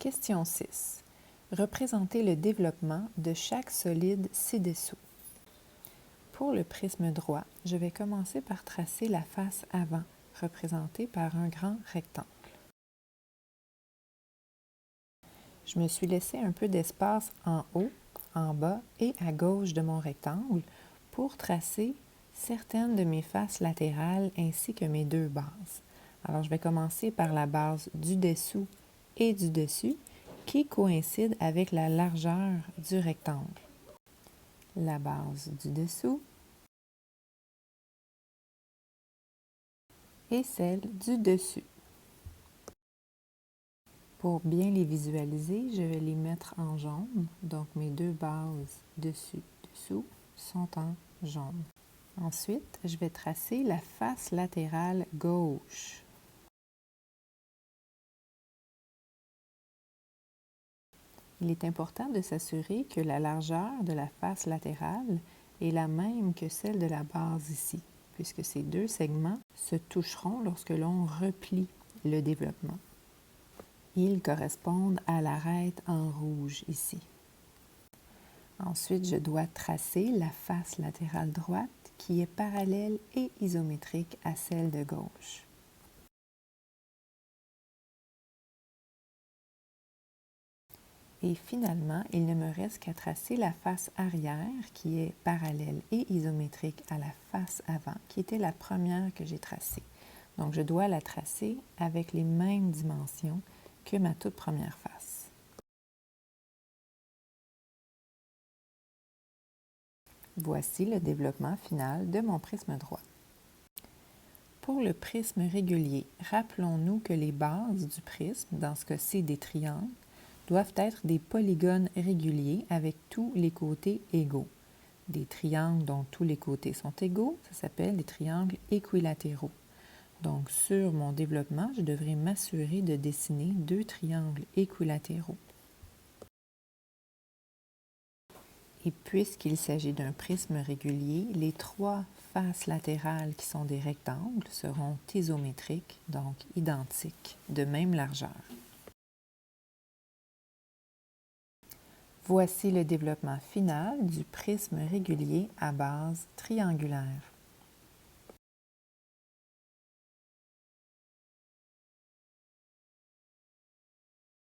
Question 6. Représentez le développement de chaque solide ci-dessous. Pour le prisme droit, je vais commencer par tracer la face avant, représentée par un grand rectangle. Je me suis laissé un peu d'espace en haut, en bas et à gauche de mon rectangle pour tracer certaines de mes faces latérales ainsi que mes deux bases. Alors, je vais commencer par la base du dessous et du dessus qui coïncide avec la largeur du rectangle. La base du dessous et celle du dessus. Pour bien les visualiser, je vais les mettre en jaune. Donc, mes deux bases dessus-dessous sont en jaune. Ensuite, je vais tracer la face latérale gauche. Il est important de s'assurer que la largeur de la face latérale est la même que celle de la base ici, puisque ces deux segments se toucheront lorsque l'on replie le développement. Ils correspondent à l'arête en rouge ici. Ensuite, je dois tracer la face latérale droite qui est parallèle et isométrique à celle de gauche. Et finalement, il ne me reste qu'à tracer la face arrière qui est parallèle et isométrique à la face avant, qui était la première que j'ai tracée. Donc, je dois la tracer avec les mêmes dimensions que ma toute première face. Voici le développement final de mon prisme droit. Pour le prisme régulier, rappelons-nous que les bases du prisme, dans ce cas-ci des triangles, doivent être des polygones réguliers avec tous les côtés égaux. Des triangles dont tous les côtés sont égaux, ça s'appelle des triangles équilatéraux. Donc, sur mon développement, je devrais m'assurer de dessiner deux triangles équilatéraux. Et puisqu'il s'agit d'un prisme régulier, les trois faces latérales qui sont des rectangles seront isométriques, donc identiques, de même largeur. Voici le développement final du prisme régulier à base triangulaire.